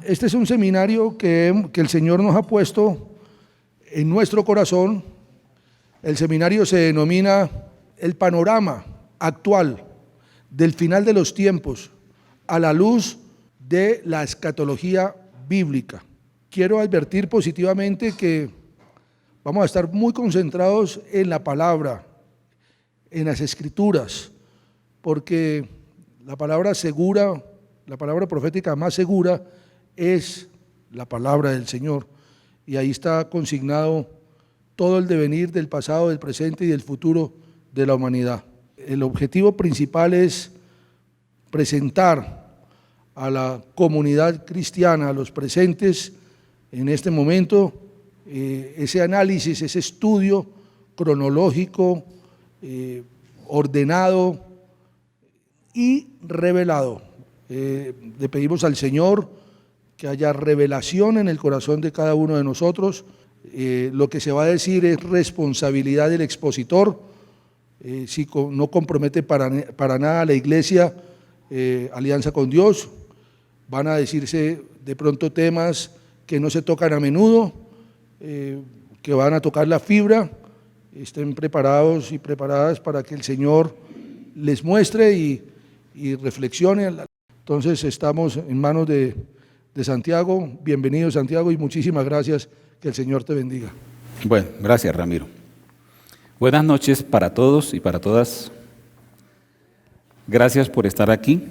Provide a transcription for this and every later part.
Este es un seminario que el Señor nos ha puesto en nuestro corazón. El seminario se denomina El panorama actual del final de los tiempos a la luz de la escatología bíblica. Quiero advertir positivamente que vamos a estar muy concentrados en la palabra, en las escrituras, porque la palabra segura, la palabra profética más segura es la palabra del Señor, y ahí está consignado todo el devenir del pasado, del presente y del futuro de la humanidad. El objetivo principal es presentar a la comunidad cristiana, a los presentes en este momento, ese análisis, ese estudio cronológico, ordenado y revelado. Le pedimos al Señor que haya revelación en el corazón de cada uno de nosotros. Lo que se va a decir es responsabilidad del expositor. Si no compromete para nada a la iglesia, alianza con Dios, van a decirse de pronto temas que no se tocan a menudo, que van a tocar la fibra. Estén preparados y preparadas para que el Señor les muestre y reflexione. Entonces estamos en manos de Santiago. Bienvenido, Santiago, y muchísimas gracias. Que el Señor te bendiga. Bueno, gracias, Ramiro. Buenas noches para todos y para todas. Gracias por estar aquí.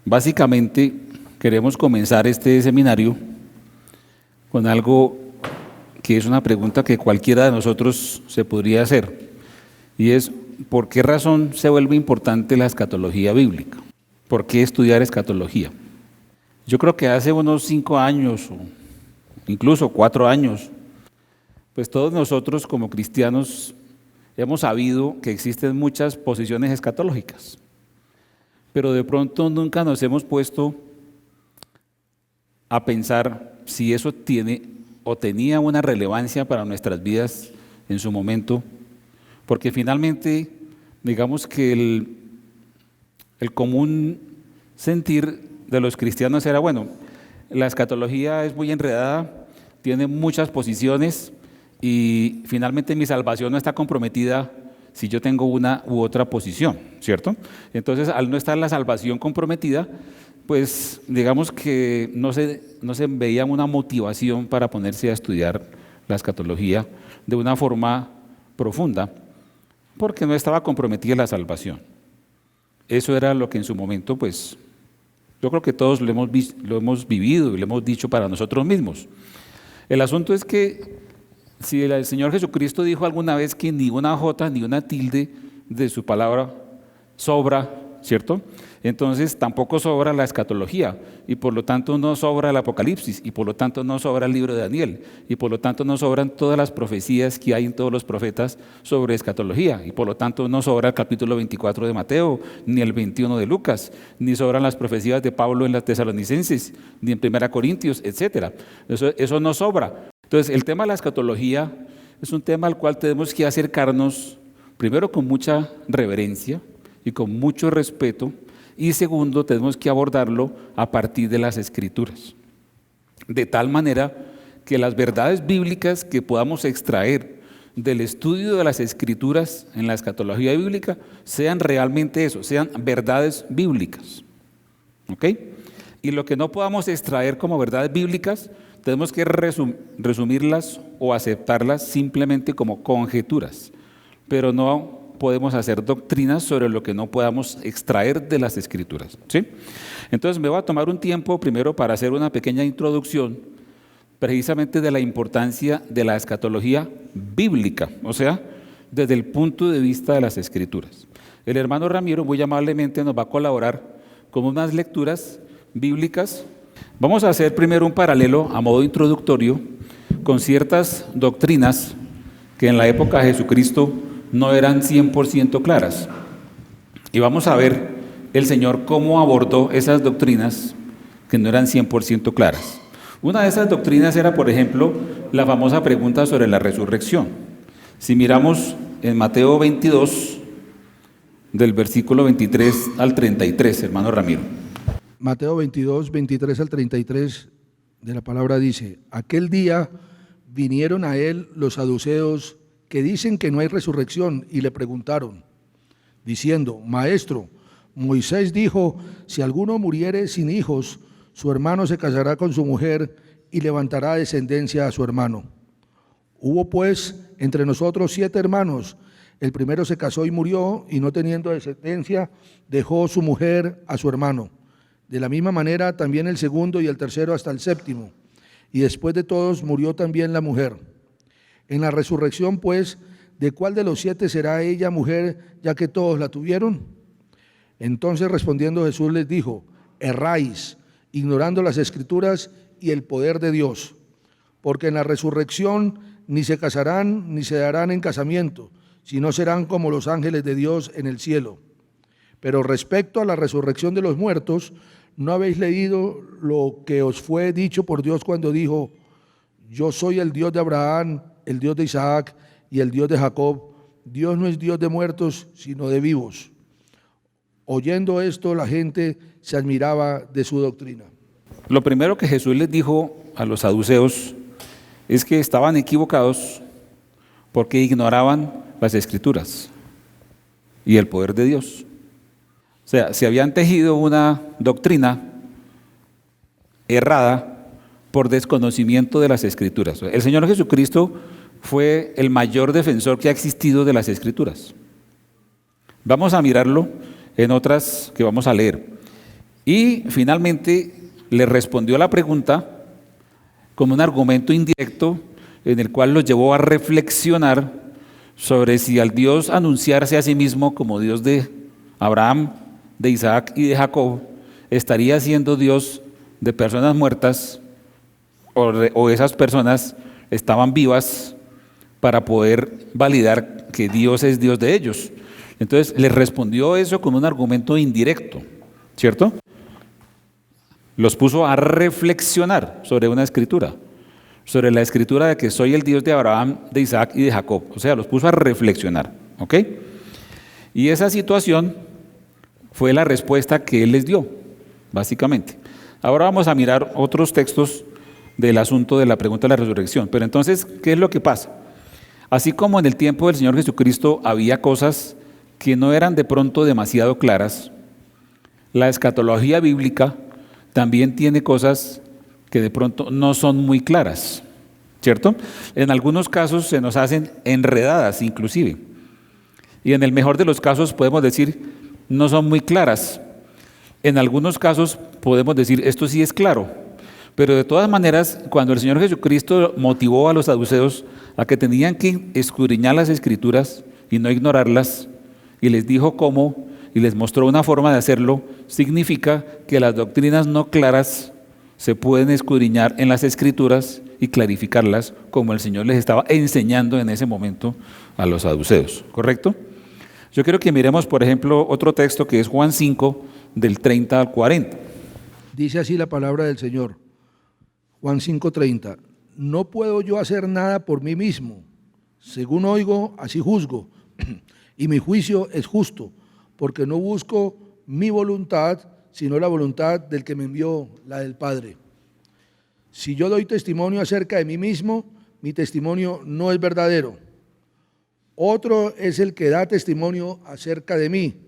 Básicamente queremos comenzar este seminario con algo que es una pregunta que cualquiera de nosotros se podría hacer, y es: ¿por qué razón se vuelve importante la escatología bíblica? ¿Por qué estudiar escatología? Yo creo que hace unos 5 años o incluso 4 años, pues todos nosotros como cristianos hemos sabido que existen muchas posiciones escatológicas, pero de pronto nunca nos hemos puesto a pensar si eso tiene o tenía una relevancia para nuestras vidas en su momento, porque finalmente, digamos que el común sentir de los cristianos era: bueno, la escatología es muy enredada, tiene muchas posiciones y finalmente mi salvación no está comprometida si yo tengo una u otra posición, ¿cierto? Entonces, al no estar la salvación comprometida, pues digamos que no se veía una motivación para ponerse a estudiar la escatología de una forma profunda, porque no estaba comprometida la salvación. Eso era lo que en su momento, pues, yo creo que todos lo hemos vivido y lo hemos dicho para nosotros mismos. El asunto es que si el Señor Jesucristo dijo alguna vez que ni una jota ni una tilde de su palabra sobra, ¿cierto? Entonces tampoco sobra la escatología, y por lo tanto no sobra el Apocalipsis, y por lo tanto no sobra el libro de Daniel, y por lo tanto no sobran todas las profecías que hay en todos los profetas sobre escatología, y por lo tanto no sobra el capítulo 24 de Mateo, ni el 21 de Lucas, ni sobran las profecías de Pablo en las Tesalonicenses, ni en 1 Corintios, etc. Eso no sobra. Entonces, el tema de la escatología es un tema al cual tenemos que acercarnos primero con mucha reverencia y con mucho respeto, y segundo, tenemos que abordarlo a partir de las Escrituras, de tal manera que las verdades bíblicas que podamos extraer del estudio de las Escrituras en la escatología bíblica sean realmente eso, sean verdades bíblicas. ¿Ok? Y lo que no podamos extraer como verdades bíblicas, tenemos que resumirlas o aceptarlas simplemente como conjeturas, pero no podemos hacer doctrinas sobre lo que no podamos extraer de las Escrituras, ¿sí? Entonces me voy a tomar un tiempo primero para hacer una pequeña introducción precisamente de la importancia de la escatología bíblica, o sea, desde el punto de vista de las Escrituras. El hermano Ramiro muy amablemente nos va a colaborar con unas lecturas bíblicas. Vamos a hacer primero un paralelo a modo introductorio con ciertas doctrinas que en la época de Jesucristo no eran 100% claras. Y vamos a ver el Señor cómo abordó esas doctrinas que no eran 100% claras. Una de esas doctrinas era, por ejemplo, la famosa pregunta sobre la resurrección. Si miramos en Mateo 22, del versículo 23 al 33, hermano Ramiro. Mateo 22, 23 al 33 de la palabra dice: aquel día vinieron a él los saduceos que dicen que no hay resurrección y le preguntaron, diciendo: Maestro, Moisés dijo, si alguno muriere sin hijos, su hermano se casará con su mujer y levantará descendencia a su hermano. Hubo pues entre nosotros 7 hermanos. El primero se casó y murió, y no teniendo descendencia, dejó su mujer a su hermano. De la misma manera también el segundo y el tercero hasta el séptimo. Y después de todos murió también la mujer. En la resurrección, pues, ¿de cuál de los 7 será ella mujer, ya que todos la tuvieron? Entonces respondiendo Jesús les dijo: erráis, ignorando las Escrituras y el poder de Dios, porque en la resurrección ni se casarán ni se darán en casamiento, sino serán como los ángeles de Dios en el cielo. Pero respecto a la resurrección de los muertos, ¿no habéis leído lo que os fue dicho por Dios cuando dijo: yo soy el Dios de Abraham, el Dios de Isaac y el Dios de Jacob? Dios no es Dios de muertos, sino de vivos. Oyendo esto, la gente se admiraba de su doctrina. Lo primero que Jesús les dijo a los saduceos es que estaban equivocados porque ignoraban las Escrituras y el poder de Dios. O sea, se habían tejido una doctrina errada por desconocimiento de las Escrituras. El Señor Jesucristo fue el mayor defensor que ha existido de las Escrituras. Vamos a mirarlo en otras que vamos a leer. Y finalmente le respondió a la pregunta con un argumento indirecto en el cual los llevó a reflexionar sobre si al Dios anunciarse a sí mismo como Dios de Abraham, de Isaac y de Jacob, estaría siendo Dios de personas muertas o esas personas estaban vivas para poder validar que Dios es Dios de ellos. Entonces les respondió eso con un argumento indirecto, ¿cierto? Los puso a reflexionar sobre una escritura, sobre la escritura de que soy el Dios de Abraham, de Isaac y de Jacob. O sea, los puso a reflexionar, ¿ok? Y esa situación fue la respuesta que él les dio, básicamente. Ahora vamos a mirar otros textos del asunto de la pregunta de la resurrección. Pero entonces, ¿qué es lo que pasa? Así como en el tiempo del Señor Jesucristo había cosas que no eran de pronto demasiado claras, la escatología bíblica también tiene cosas que de pronto no son muy claras, ¿cierto? En algunos casos se nos hacen enredadas inclusive, y en el mejor de los casos podemos decir no son muy claras. En algunos casos podemos decir esto sí es claro, pero de todas maneras cuando el Señor Jesucristo motivó a los saduceos a que tenían que escudriñar las Escrituras y no ignorarlas, y les dijo cómo y les mostró una forma de hacerlo, significa que las doctrinas no claras se pueden escudriñar en las Escrituras y clarificarlas como el Señor les estaba enseñando en ese momento a los saduceos, ¿correcto? Yo quiero que miremos, por ejemplo, otro texto que es Juan 5, del 30 al 40. Dice así la palabra del Señor, Juan 5:30: no puedo yo hacer nada por mí mismo, según oigo, así juzgo, y mi juicio es justo, porque no busco mi voluntad, sino la voluntad del que me envió, la del Padre. Si yo doy testimonio acerca de mí mismo, mi testimonio no es verdadero. Otro es el que da testimonio acerca de mí,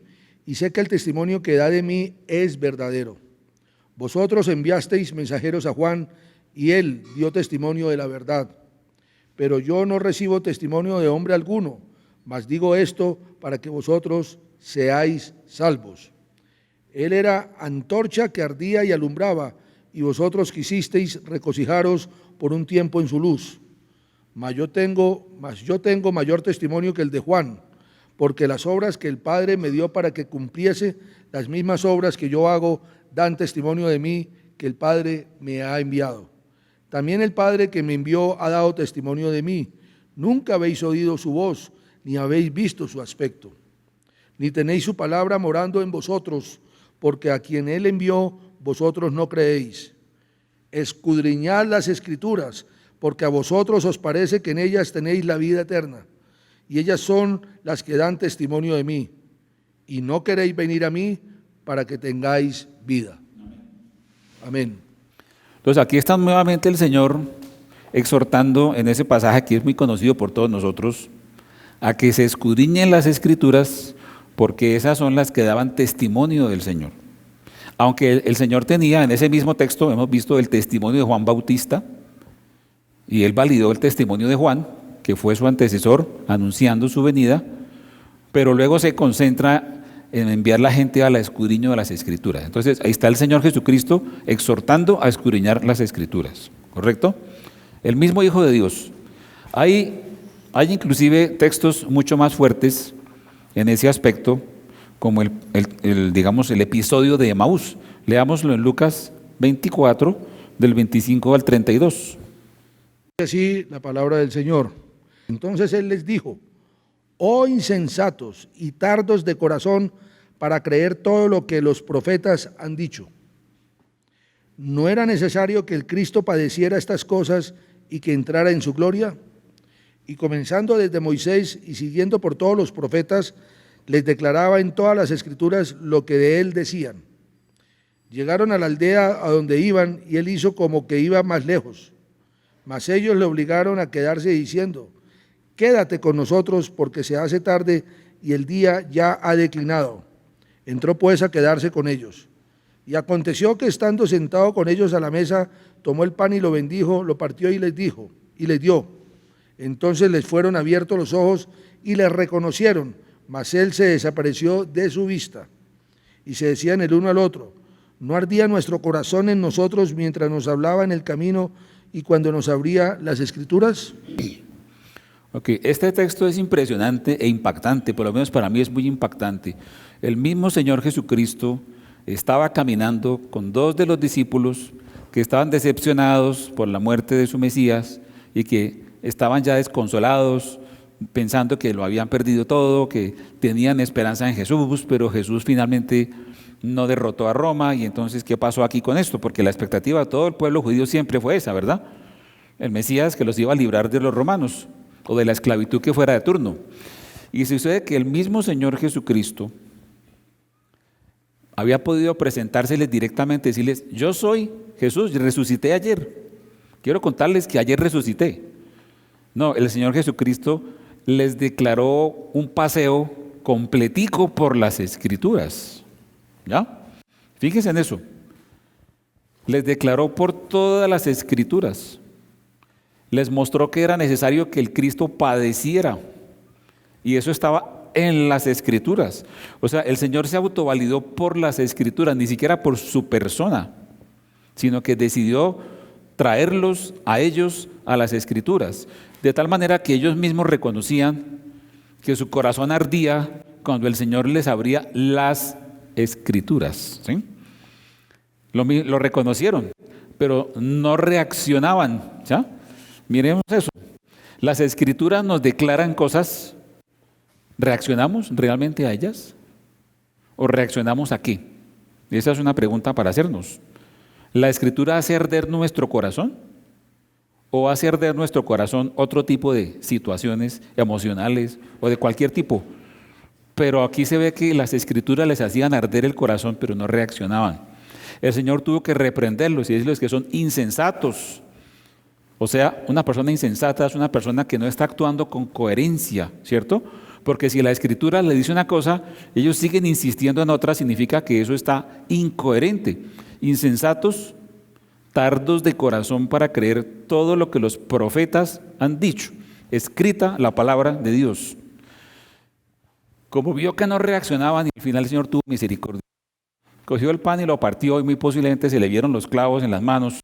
y sé que el testimonio que da de mí es verdadero. Vosotros enviasteis mensajeros a Juan, y él dio testimonio de la verdad. Pero yo no recibo testimonio de hombre alguno, mas digo esto para que vosotros seáis salvos. Él era antorcha que ardía y alumbraba, y vosotros quisisteis regocijaros por un tiempo en su luz. Mas yo tengo mayor testimonio que el de Juan, porque las obras que el Padre me dio para que cumpliese, las mismas obras que yo hago, dan testimonio de mí, que el Padre me ha enviado. También el Padre que me envió ha dado testimonio de mí. Nunca habéis oído su voz, ni habéis visto su aspecto, ni tenéis su palabra morando en vosotros, porque a quien él envió, vosotros no creéis. Escudriñad las Escrituras, porque a vosotros os parece que en ellas tenéis la vida eterna, y ellas son las que dan testimonio de mí, y no queréis venir a mí para que tengáis vida. Amén. Entonces aquí está nuevamente el Señor exhortando en ese pasaje que es muy conocido por todos nosotros, a que se escudriñen las Escrituras, porque esas son las que daban testimonio del Señor. Aunque el Señor tenía en ese mismo texto, hemos visto el testimonio de Juan Bautista, y él validó el testimonio de Juan, que fue su antecesor, anunciando su venida, pero luego se concentra en enviar la gente al escudriño de las Escrituras. Entonces, ahí está el Señor Jesucristo exhortando a escudriñar las Escrituras, ¿correcto? El mismo Hijo de Dios. Hay inclusive textos mucho más fuertes en ese aspecto, como digamos, el episodio de Emaús. Leámoslo en Lucas 24, del 25 al 32. Así la palabra del Señor. Entonces él les dijo: oh insensatos y tardos de corazón para creer todo lo que los profetas han dicho. ¿No era necesario que el Cristo padeciera estas cosas y que entrara en su gloria? Y comenzando desde Moisés y siguiendo por todos los profetas, les declaraba en todas las Escrituras lo que de él decían. Llegaron a la aldea a donde iban, y él hizo como que iba más lejos. Mas ellos le obligaron a quedarse diciendo: quédate con nosotros, porque se hace tarde y el día ya ha declinado. Entró pues a quedarse con ellos. Y aconteció que estando sentado con ellos a la mesa, tomó el pan y lo bendijo, lo partió y les dijo, y les dio. Entonces les fueron abiertos los ojos y le reconocieron, mas él se desapareció de su vista. Y se decían el uno al otro: ¿no ardía nuestro corazón en nosotros mientras nos hablaba en el camino y cuando nos abría las Escrituras? Ok, este texto es impresionante e impactante, por lo menos para mí es muy impactante. El mismo Señor Jesucristo estaba caminando con dos de los discípulos que estaban decepcionados por la muerte de su Mesías y que estaban ya desconsolados, pensando que lo habían perdido todo, que tenían esperanza en Jesús, pero Jesús finalmente no derrotó a Roma. Y entonces, ¿qué pasó aquí con esto? Porque la expectativa de todo el pueblo judío siempre fue esa, ¿verdad? El Mesías que los iba a librar de los romanos o de la esclavitud que fuera de turno. Y sucede que el mismo Señor Jesucristo había podido presentárseles directamente, decirles: yo soy Jesús, resucité ayer. Quiero contarles que ayer resucité. No, el Señor Jesucristo les declaró un paseo completico por las Escrituras. ¿Ya? Fíjense en eso. Les declaró por todas las Escrituras. Les mostró que era necesario que el Cristo padeciera. Y eso estaba en las Escrituras. O sea, el Señor se autovalidó por las Escrituras, ni siquiera por su persona, sino que decidió traerlos a ellos a las Escrituras, de tal manera que ellos mismos reconocían que su corazón ardía cuando el Señor les abría las Escrituras. ¿Sí? Lo reconocieron, pero no reaccionaban. ¿Ya? Miremos eso. Las Escrituras nos declaran cosas. ¿Reaccionamos realmente a ellas? ¿O reaccionamos a qué? Esa es una pregunta para hacernos. ¿La Escritura hace arder nuestro corazón? ¿O hace arder nuestro corazón otro tipo de situaciones emocionales o de cualquier tipo? Pero aquí se ve que las Escrituras les hacían arder el corazón, pero no reaccionaban. El Señor tuvo que reprenderlos y decirles que son insensatos. O sea, una persona insensata es una persona que no está actuando con coherencia, ¿cierto? Porque si la Escritura le dice una cosa, ellos siguen insistiendo en otra, significa que eso está incoherente. Insensatos, tardos de corazón para creer todo lo que los profetas han dicho. Escrita la palabra de Dios. Como vio que no reaccionaban, y al final el Señor tuvo misericordia. Cogió el pan y lo partió, y muy posiblemente se le vieron los clavos en las manos.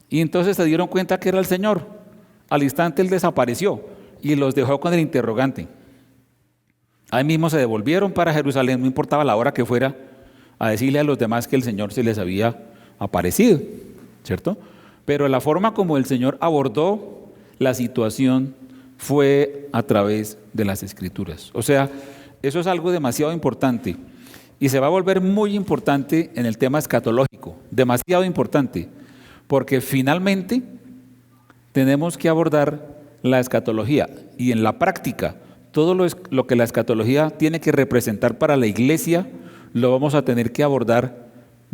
Y entonces se dieron cuenta que era el Señor. Al instante Él desapareció y los dejó con el interrogante. Ahí mismo se devolvieron para Jerusalén, no importaba la hora que fuera, a decirle a los demás que el Señor se les había aparecido, ¿cierto? Pero la forma como el Señor abordó la situación fue a través de las Escrituras. O sea, eso es algo demasiado importante y se va a volver muy importante en el tema escatológico, demasiado importante, porque finalmente tenemos que abordar la escatología y en la práctica todo lo que la escatología tiene que representar para la iglesia lo vamos a tener que abordar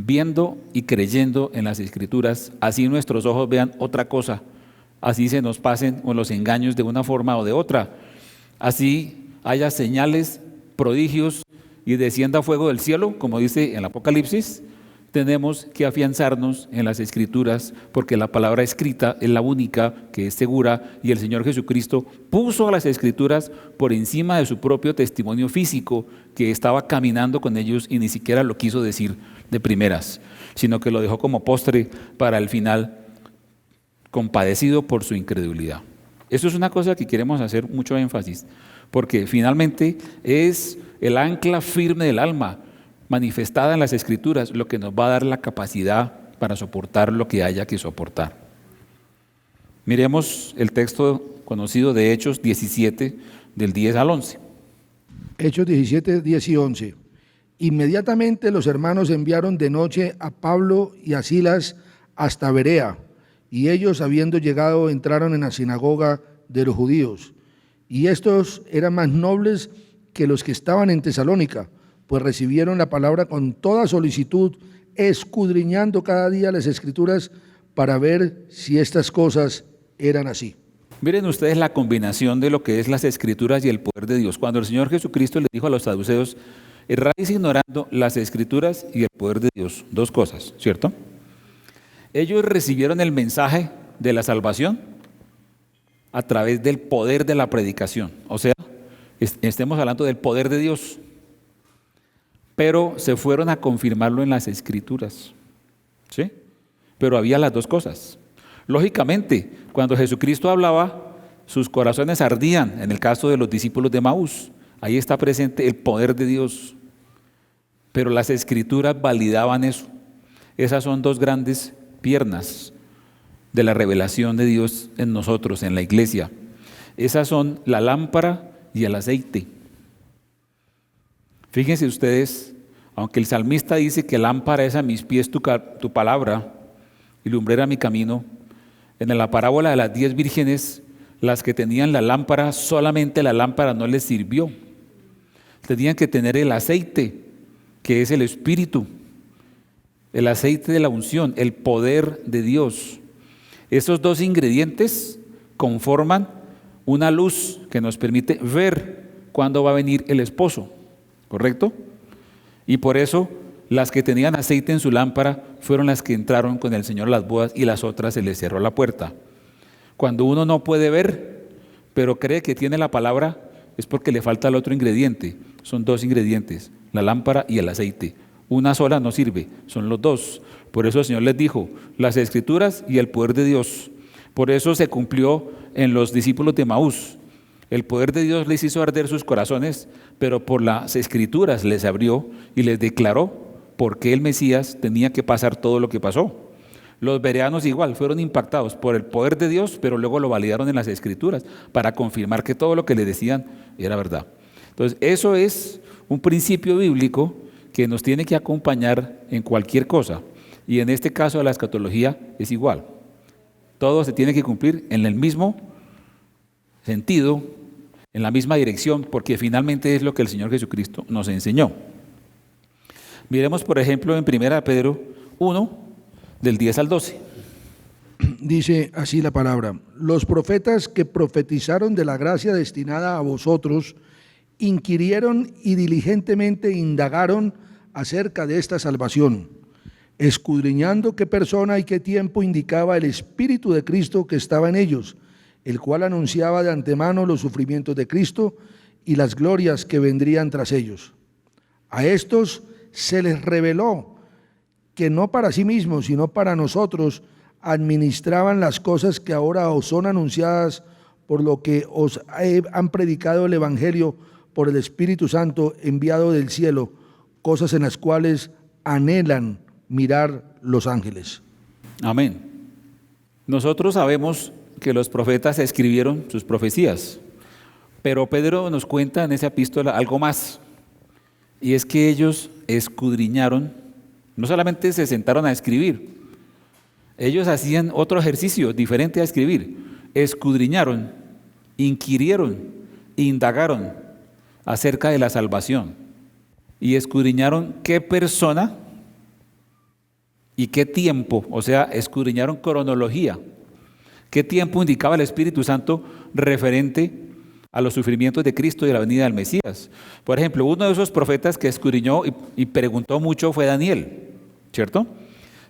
viendo y creyendo en las Escrituras, así nuestros ojos vean otra cosa, así se nos pasen o los engaños de una forma o de otra, así haya señales, prodigios y descienda fuego del cielo, como dice en el Apocalipsis. Tenemos que afianzarnos en las Escrituras porque la palabra escrita es la única que es segura y el Señor Jesucristo puso a las Escrituras por encima de su propio testimonio físico, que estaba caminando con ellos y ni siquiera lo quiso decir de primeras, sino que lo dejó como postre para el final, compadecido por su incredulidad. Eso es una cosa que queremos hacer mucho énfasis, porque finalmente es el ancla firme del alma, manifestada en las Escrituras, lo que nos va a dar la capacidad para soportar lo que haya que soportar. Miremos el texto conocido de Hechos 17, del 10 al 11. Hechos 17, 10 y 11. Inmediatamente los hermanos enviaron de noche a Pablo y a Silas hasta Berea, y ellos, habiendo llegado, entraron en la sinagoga de los judíos. Y estos eran más nobles que los que estaban en Tesalónica, pues recibieron la palabra con toda solicitud, escudriñando cada día las Escrituras para ver si estas cosas eran así. Miren ustedes la combinación de lo que es las Escrituras y el poder de Dios. Cuando el Señor Jesucristo le dijo a los saduceos, erráis ignorando las Escrituras y el poder de Dios, dos cosas, ¿cierto? Ellos recibieron el mensaje de la salvación a través del poder de la predicación, o sea, estemos hablando del poder de Dios, pero se fueron a confirmarlo en las Escrituras, ¿sí? Pero había las dos cosas. Lógicamente, cuando Jesucristo hablaba, sus corazones ardían, en el caso de los discípulos de Maús, ahí está presente el poder de Dios, pero las Escrituras validaban eso. Esas son dos grandes piernas de la revelación de Dios en nosotros, en la iglesia. Esas son la lámpara y el aceite. Fíjense ustedes, aunque el salmista dice que lámpara es a mis pies tu palabra y lumbrera mi camino, en la parábola de las 10 vírgenes, las que tenían la lámpara, solamente la lámpara no les sirvió. Tenían que tener el aceite, que es el Espíritu, el aceite de la unción, el poder de Dios. Esos dos ingredientes conforman una luz que nos permite ver cuándo va a venir el esposo, ¿correcto? Y por eso las que tenían aceite en su lámpara fueron las que entraron con el Señor a las bodas y las otras se les cerró la puerta. Cuando uno no puede ver, pero cree que tiene la palabra, es porque le falta el otro ingrediente. Son dos ingredientes, la lámpara y el aceite. Una sola no sirve, son los dos. Por eso el Señor les dijo, las Escrituras y el poder de Dios. Por eso se cumplió en los discípulos de Maús. El poder de Dios les hizo arder sus corazones, pero por las Escrituras les abrió y les declaró por qué el Mesías tenía que pasar todo lo que pasó. Los bereanos igual fueron impactados por el poder de Dios, pero luego lo validaron en las Escrituras para confirmar que todo lo que les decían era verdad. Entonces, eso es un principio bíblico que nos tiene que acompañar en cualquier cosa. Y en este caso de la escatología es igual. Todo se tiene que cumplir en el mismo sentido, en la misma dirección, porque finalmente es lo que el Señor Jesucristo nos enseñó. Miremos, por ejemplo, en 1 Pedro 1, del 10 al 12. Dice así la palabra: los profetas que profetizaron de la gracia destinada a vosotros, inquirieron y diligentemente indagaron acerca de esta salvación, escudriñando qué persona y qué tiempo indicaba el Espíritu de Cristo que estaba en ellos, el cual anunciaba de antemano los sufrimientos de Cristo y las glorias que vendrían tras ellos. A estos se les reveló que no para sí mismos, sino para nosotros, administraban las cosas que ahora os son anunciadas, por lo que os han predicado el Evangelio por el Espíritu Santo enviado del cielo, cosas en las cuales anhelan mirar los ángeles. Amén. Nosotros sabemos que los profetas escribieron sus profecías, pero Pedro nos cuenta en esa epístola algo más, y es que ellos escudriñaron, no solamente se sentaron a escribir, ellos hacían otro ejercicio diferente a escribir, escudriñaron, inquirieron, indagaron acerca de la salvación y escudriñaron qué persona ¿Y qué tiempo? O sea, escudriñaron cronología. ¿Qué tiempo indicaba el Espíritu Santo referente a los sufrimientos de Cristo y a la venida del Mesías? Por ejemplo, uno de esos profetas que escudriñó y preguntó mucho fue Daniel, ¿cierto?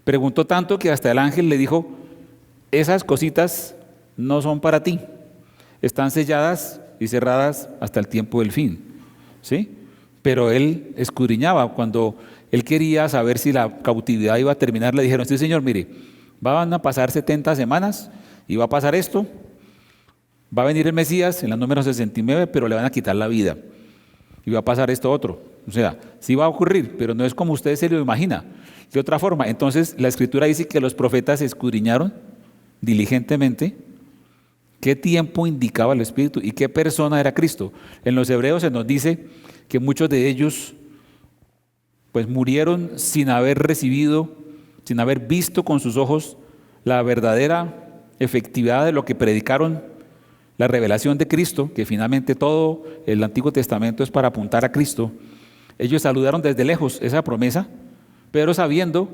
Preguntó tanto que hasta el ángel le dijo: esas cositas no son para ti, están selladas y cerradas hasta el tiempo del fin, ¿sí? Pero él escudriñaba. Cuando él quería saber si la cautividad iba a terminar, le dijeron: sí, señor, mire, van a pasar 70 semanas y va a pasar esto, va a venir el Mesías en la número 69, pero le van a quitar la vida, y va a pasar esto otro. O sea, sí va a ocurrir, pero no es como usted se lo imagina, de otra forma. Entonces la Escritura dice que los profetas escudriñaron diligentemente qué tiempo indicaba el Espíritu y qué persona era Cristo. En los Hebreos se nos dice que muchos de ellos pues murieron sin haber recibido, sin haber visto con sus ojos la verdadera efectividad de lo que predicaron, la revelación de Cristo, que finalmente todo el Antiguo Testamento es para apuntar a Cristo. Ellos saludaron desde lejos esa promesa, pero sabiendo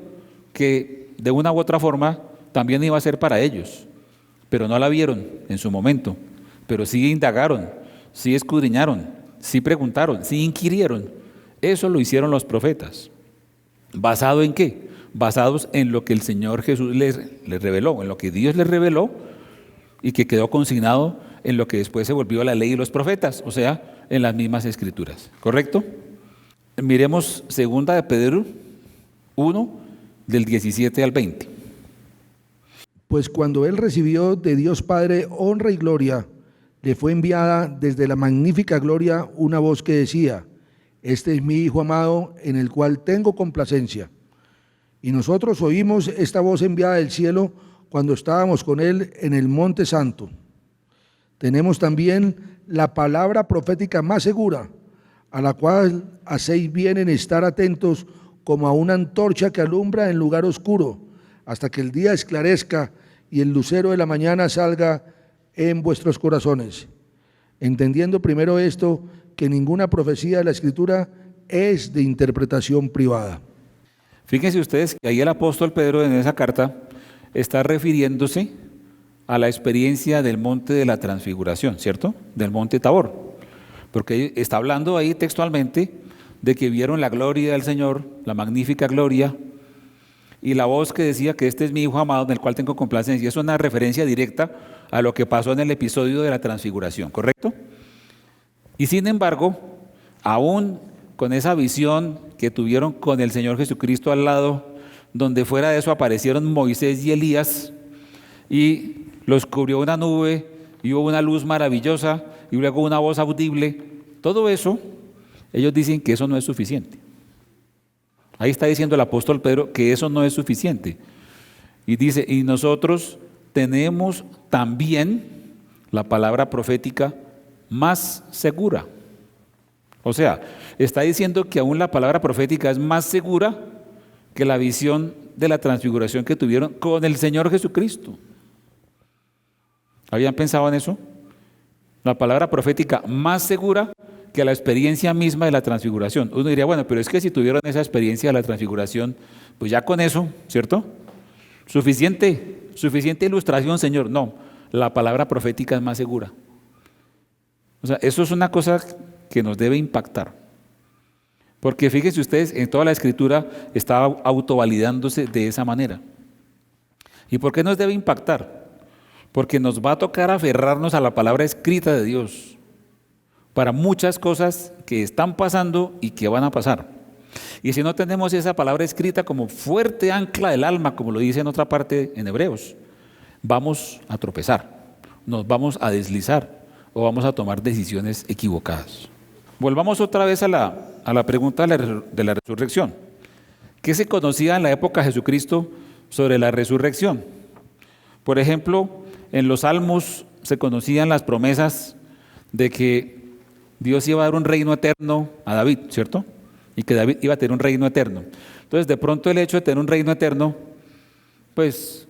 que de una u otra forma también iba a ser para ellos, pero no la vieron en su momento, pero sí indagaron, sí escudriñaron, sí preguntaron, sí inquirieron. Eso lo hicieron los profetas. ¿Basado en qué? Basados en lo que el Señor Jesús les reveló, en lo que Dios les reveló y que quedó consignado en lo que después se volvió la ley y los profetas, o sea, en las mismas Escrituras. ¿Correcto? Miremos 2 de Pedro 1, del 17 al 20. Pues cuando él recibió de Dios Padre honra y gloria, le fue enviada desde la magnífica gloria una voz que decía: este es mi Hijo amado, en el cual tengo complacencia. Y nosotros oímos esta voz enviada del cielo cuando estábamos con él en el Monte Santo. Tenemos también la palabra profética más segura, a la cual hacéis bien en estar atentos como a una antorcha que alumbra en lugar oscuro, hasta que el día esclarezca y el lucero de la mañana salga en vuestros corazones. Entendiendo primero esto, que ninguna profecía de la Escritura es de interpretación privada. Fíjense ustedes que ahí el apóstol Pedro en esa carta está refiriéndose a la experiencia del monte de la transfiguración, ¿cierto? Del monte Tabor, porque está hablando ahí textualmente de que vieron la gloria del Señor, la magnífica gloria, y la voz que decía que este es mi Hijo amado en el cual tengo complacencia. Es una referencia directa a lo que pasó en el episodio de la transfiguración, ¿correcto? Y sin embargo, aún con esa visión que tuvieron con el Señor Jesucristo al lado, donde fuera de eso aparecieron Moisés y Elías, y los cubrió una nube, y hubo una luz maravillosa, y luego una voz audible, todo eso, ellos dicen que eso no es suficiente. Ahí está diciendo el apóstol Pedro que eso no es suficiente. Y dice, y nosotros tenemos también la palabra profética más segura. O sea, está diciendo que aún la palabra profética es más segura que la visión de la transfiguración que tuvieron con el Señor Jesucristo. ¿Habían pensado en eso? La palabra profética más segura que la experiencia misma de la transfiguración. Uno diría, bueno, pero es que si tuvieron esa experiencia de la transfiguración, pues ya con eso, ¿cierto? Suficiente ilustración, Señor. No, la palabra profética es más segura. O sea, eso es una cosa que nos debe impactar. Porque fíjense ustedes, en toda la Escritura está autovalidándose de esa manera. ¿Y por qué nos debe impactar? Porque nos va a tocar aferrarnos a la palabra escrita de Dios para muchas cosas que están pasando y que van a pasar. Y si no tenemos esa palabra escrita como fuerte ancla del alma, como lo dice en otra parte en Hebreos, vamos a tropezar, nos vamos a deslizar o vamos a tomar decisiones equivocadas. Volvamos otra vez a la pregunta de la resurrección. ¿Qué se conocía en la época de Jesucristo sobre la resurrección? Por ejemplo, en los Salmos se conocían las promesas de que Dios iba a dar un reino eterno a David, ¿cierto? Y que David iba a tener un reino eterno. Entonces, de pronto el hecho de tener un reino eterno, pues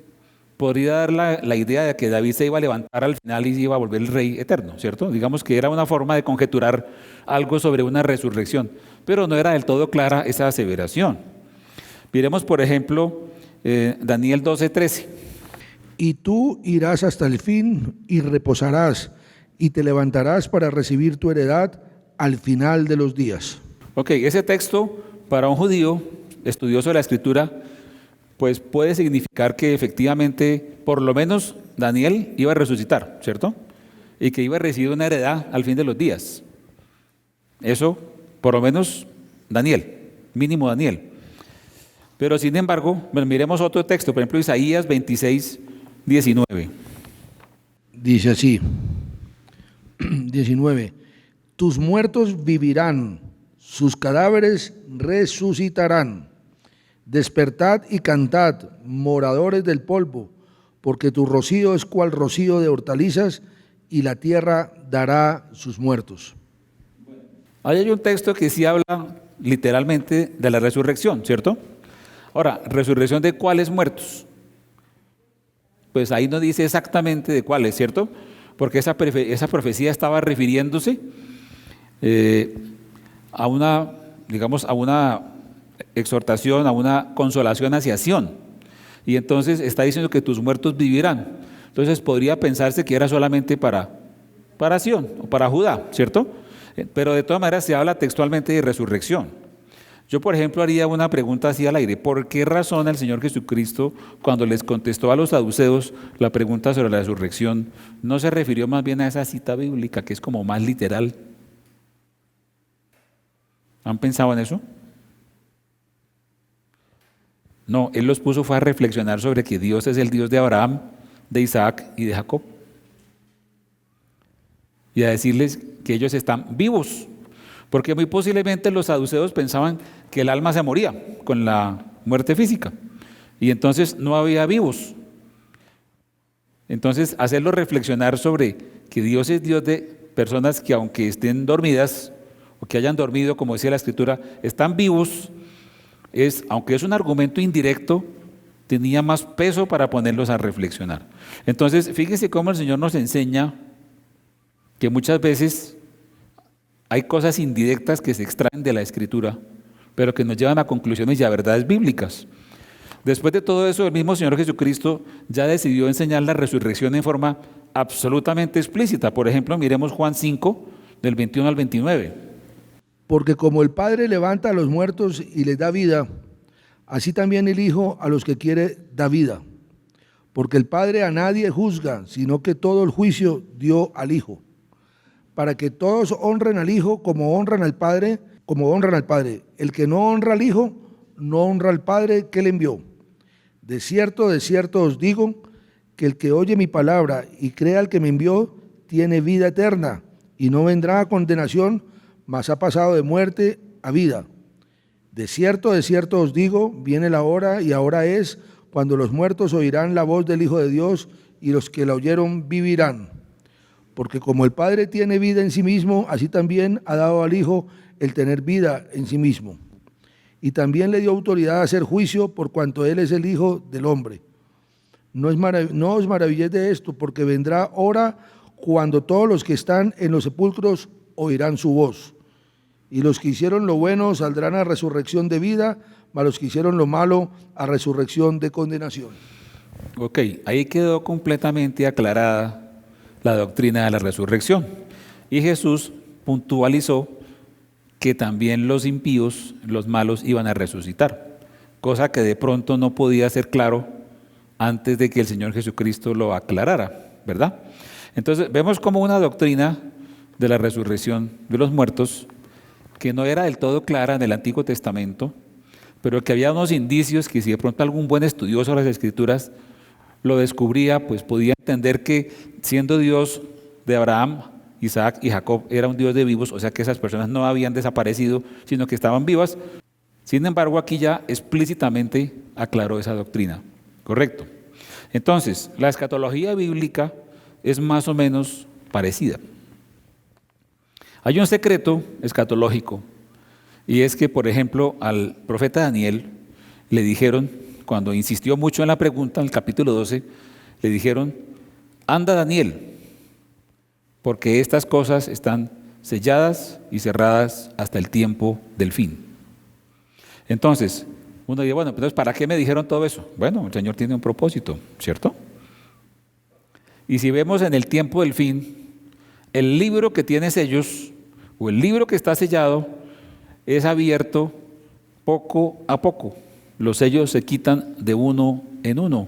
podría dar la idea de que David se iba a levantar al final y iba a volver el rey eterno, ¿cierto? Digamos que era una forma de conjeturar algo sobre una resurrección, pero no era del todo clara esa aseveración. Miremos, por ejemplo, Daniel 12:13. Y tú irás hasta el fin y reposarás y te levantarás para recibir tu heredad al final de los días. Ok, ese texto para un judío estudioso de la Escritura, pues puede significar que efectivamente, por lo menos, Daniel iba a resucitar, ¿cierto? Y que iba a recibir una heredad al fin de los días. Eso, por lo menos, Daniel, mínimo Daniel. Pero sin embargo, bueno, miremos otro texto, por ejemplo, Isaías 26:19. Dice así, 19, tus muertos vivirán, sus cadáveres resucitarán. Despertad y cantad, moradores del polvo, porque tu rocío es cual rocío de hortalizas, y la tierra dará sus muertos. Ahí hay un texto que sí habla literalmente de la resurrección, ¿cierto? Ahora, ¿resurrección de cuáles muertos? Pues ahí no dice exactamente de cuáles, ¿cierto? Porque esa profecía estaba refiriéndose a una, digamos, a una exhortación, a una consolación hacia Sión. Y entonces está diciendo que tus muertos vivirán. Entonces podría pensarse que era solamente para Sión o para Judá, ¿cierto? Pero de todas maneras se habla textualmente de resurrección. Yo, por ejemplo, haría una pregunta así al aire. ¿Por qué razón el Señor Jesucristo, cuando les contestó a los saduceos la pregunta sobre la resurrección, no se refirió más bien a esa cita bíblica que es como más literal? ¿Han pensado en eso? No, Él los puso fue a reflexionar sobre que Dios es el Dios de Abraham, de Isaac y de Jacob. Y a decirles que ellos están vivos. Porque muy posiblemente los saduceos pensaban que el alma se moría con la muerte física. Y entonces no había vivos. Entonces, hacerlos reflexionar sobre que Dios es Dios de personas que aunque estén dormidas, o que hayan dormido, como decía la Escritura, están vivos, aunque es un argumento indirecto, tenía más peso para ponerlos a reflexionar. Entonces, fíjense cómo el Señor nos enseña que muchas veces hay cosas indirectas que se extraen de la Escritura, pero que nos llevan a conclusiones y a verdades bíblicas. Después de todo eso, el mismo Señor Jesucristo ya decidió enseñar la resurrección en forma absolutamente explícita. Por ejemplo, miremos Juan 5, del 21 al 29. Porque como el Padre levanta a los muertos y les da vida, así también el Hijo a los que quiere da vida. Porque el Padre a nadie juzga, sino que todo el juicio dio al Hijo, para que todos honren al Hijo como honran al Padre. El que no honra al Hijo, no honra al Padre que le envió. De cierto os digo, que el que oye mi palabra y crea al que me envió, tiene vida eterna, y no vendrá a condenación, mas ha pasado de muerte a vida. De cierto os digo, viene la hora, y ahora es, cuando los muertos oirán la voz del Hijo de Dios, y los que la oyeron vivirán. Porque como el Padre tiene vida en sí mismo, así también ha dado al Hijo el tener vida en sí mismo. Y también le dio autoridad a hacer juicio, por cuanto Él es el Hijo del hombre. No os maravilléis de esto, porque vendrá hora cuando todos los que están en los sepulcros oirán su voz. Y los que hicieron lo bueno saldrán a resurrección de vida, mas los que hicieron lo malo a resurrección de condenación. Ok, ahí quedó completamente aclarada la doctrina de la resurrección. Y Jesús puntualizó que también los impíos, los malos, iban a resucitar, cosa que de pronto no podía ser claro antes de que el Señor Jesucristo lo aclarara, ¿verdad? Entonces vemos como una doctrina de la resurrección de los muertos que no era del todo clara en el Antiguo Testamento, pero que había unos indicios que si de pronto algún buen estudioso de las Escrituras lo descubría, pues podía entender que siendo Dios de Abraham, Isaac y Jacob era un Dios de vivos, o sea que esas personas no habían desaparecido, sino que estaban vivas. Sin embargo, aquí ya explícitamente aclaró esa doctrina. Correcto. Entonces, la escatología bíblica es más o menos parecida. Hay un secreto escatológico, y es que, por ejemplo, al profeta Daniel le dijeron, cuando insistió mucho en la pregunta, en el capítulo 12, le dijeron, anda Daniel, porque estas cosas están selladas y cerradas hasta el tiempo del fin. Entonces, Uno dice, bueno, entonces, ¿para qué me dijeron todo eso? Bueno, el Señor tiene un propósito, ¿cierto? Y si vemos en el tiempo del fin, el libro que tiene sellos, o el libro que está sellado, es abierto poco a poco. Los sellos se quitan de uno en uno.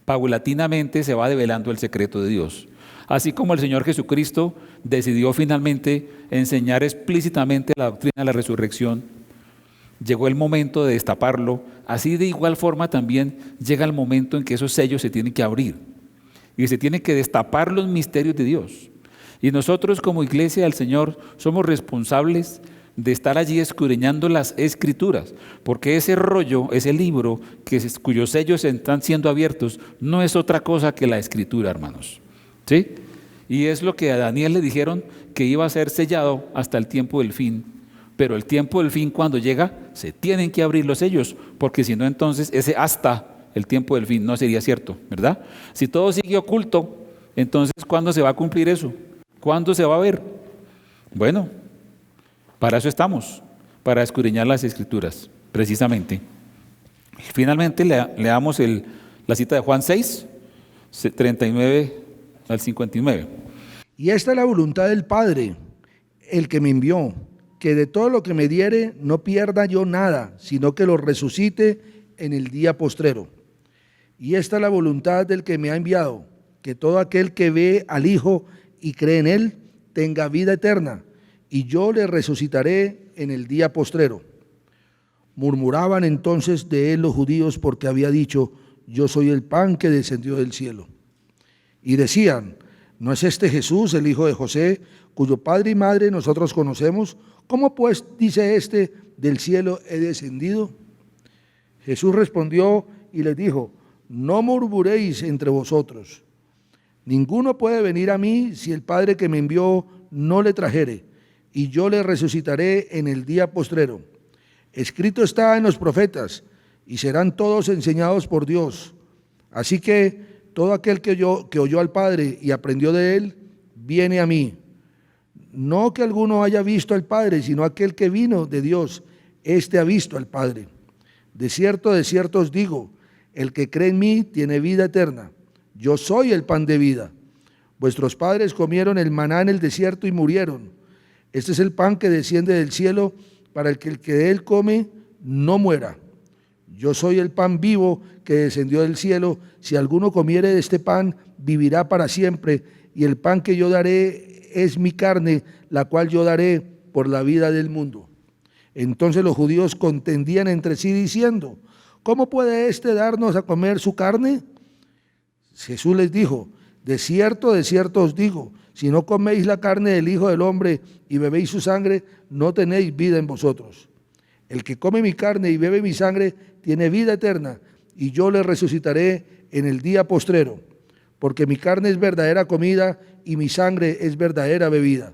Paulatinamente se va develando el secreto de Dios. Así como el Señor Jesucristo decidió finalmente enseñar explícitamente la doctrina de la resurrección, llegó el momento de destaparlo. Así de igual forma también llega el momento en que esos sellos se tienen que abrir y se tienen que destapar los misterios de Dios. Y nosotros como iglesia del Señor somos responsables de estar allí escudriñando las Escrituras, porque ese rollo, ese libro cuyos sellos están siendo abiertos, no es otra cosa que la Escritura, hermanos. ¿Sí? Y es lo que a Daniel le dijeron que iba a ser sellado hasta el tiempo del fin. Pero el tiempo del fin, cuando llega, se tienen que abrir los sellos, porque si no, entonces ese hasta el tiempo del fin no sería cierto, ¿verdad? Si todo sigue oculto, entonces ¿cuándo se va a cumplir eso? ¿Cuándo se va a ver? Bueno, para eso estamos, para escudriñar las Escrituras, precisamente. Finalmente leamos la cita de Juan 6, 39 al 59. Y esta es la voluntad del Padre, el que me envió, que de todo lo que me diere no pierda yo nada, sino que lo resucite en el día postrero. Y esta es la voluntad del que me ha enviado, que todo aquel que ve al Hijo y cree en Él tenga vida eterna, y yo le resucitaré en el día postrero. Murmuraban entonces de él los judíos porque había dicho, yo soy el pan que descendió del cielo. Y decían, ¿no es este Jesús, el hijo de José, cuyo padre y madre nosotros conocemos? ¿Cómo pues dice este, del cielo he descendido? Jesús respondió y les dijo, no murmuréis entre vosotros. Ninguno puede venir a mí si el Padre que me envió no le trajere, y yo le resucitaré en el día postrero. Escrito está en los profetas, y serán todos enseñados por Dios. Así que todo aquel que oyó al Padre y aprendió de él, viene a mí. No que alguno haya visto al Padre, sino aquel que vino de Dios, éste ha visto al Padre. De cierto os digo, el que cree en mí tiene vida eterna. Yo soy el pan de vida. Vuestros padres comieron el maná en el desierto y murieron. Este es el pan que desciende del cielo para el que de él come no muera. Yo soy el pan vivo que descendió del cielo. Si alguno comiere de este pan, vivirá para siempre. Y el pan que yo daré es mi carne, la cual yo daré por la vida del mundo. Entonces los judíos contendían entre sí diciendo, ¿cómo puede éste darnos a comer su carne? Jesús les dijo, de cierto os digo, si no coméis la carne del Hijo del Hombre y bebéis su sangre, no tenéis vida en vosotros. El que come mi carne y bebe mi sangre tiene vida eterna, y yo le resucitaré en el día postrero, porque mi carne es verdadera comida y mi sangre es verdadera bebida.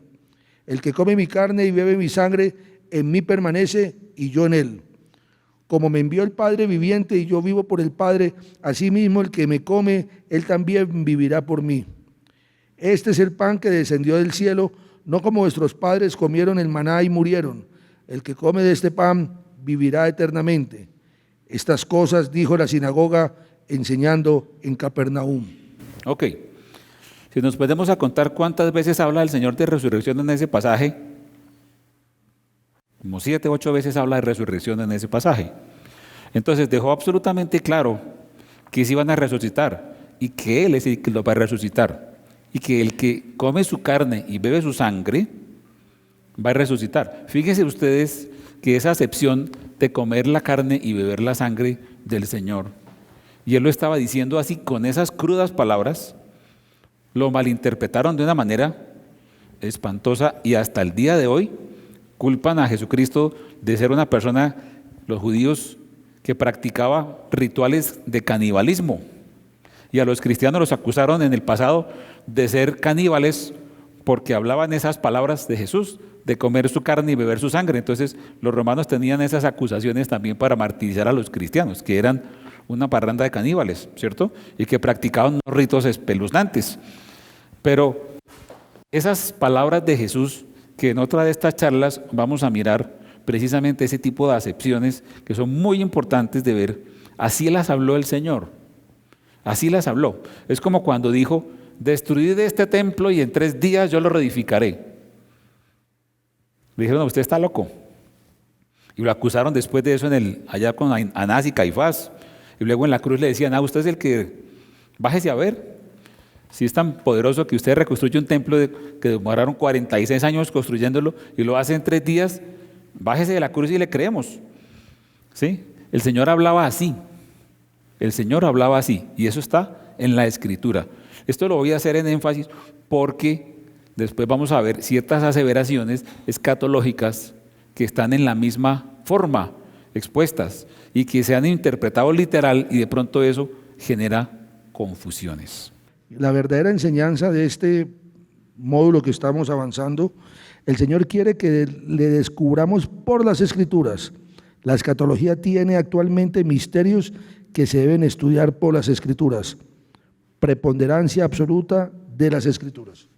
El que come mi carne y bebe mi sangre, en mí permanece y yo en él. Como me envió el Padre viviente y yo vivo por el Padre, asimismo el que me come, él también vivirá por mí. Este es el pan que descendió del cielo, no como vuestros padres comieron el maná y murieron. El que come de este pan vivirá eternamente. Estas cosas dijo la sinagoga enseñando en Capernaum. Ok, si nos podemos a contar cuántas veces habla el Señor de resurrección en ese pasaje, como 7 u 8 veces habla de resurrección en ese pasaje. Entonces dejó absolutamente claro que se iban a resucitar y que Él es el que los va a resucitar y que el que come su carne y bebe su sangre va a resucitar. Fíjense ustedes que esa acepción de comer la carne y beber la sangre del Señor, y Él lo estaba diciendo así con esas crudas palabras, lo malinterpretaron de una manera espantosa y hasta el día de hoy culpan a Jesucristo de ser una persona, los judíos, que practicaba rituales de canibalismo. Y a los cristianos los acusaron en el pasado de ser caníbales porque hablaban esas palabras de Jesús, de comer su carne y beber su sangre. Entonces los romanos tenían esas acusaciones también para martirizar a los cristianos, que eran una parranda de caníbales, ¿cierto? Y que practicaban unos ritos espeluznantes. Pero esas palabras de Jesús, que en otra de estas charlas vamos a mirar, precisamente ese tipo de acepciones que son muy importantes de ver. Así las habló el Señor, así las habló. Es como cuando dijo, destruid este templo y en 3 días yo lo reedificaré. Le dijeron, no, usted está loco. Y lo acusaron después de eso allá con Anás y Caifás. Y luego en la cruz le decían, usted es el que, bájese a ver. Si es tan poderoso que usted reconstruye un templo que demoraron 46 años construyéndolo y lo hace en 3 días, bájese de la cruz y le creemos. ¿Sí? El Señor hablaba así. El Señor hablaba así. Y eso está en la Escritura. Esto lo voy a hacer en énfasis porque después vamos a ver ciertas aseveraciones escatológicas que están en la misma forma expuestas y que se han interpretado literal y de pronto eso genera confusiones. La verdadera enseñanza de este módulo que estamos avanzando, el Señor quiere que le descubramos por las Escrituras. La escatología tiene actualmente misterios que se deben estudiar por las Escrituras. Preponderancia absoluta de las Escrituras.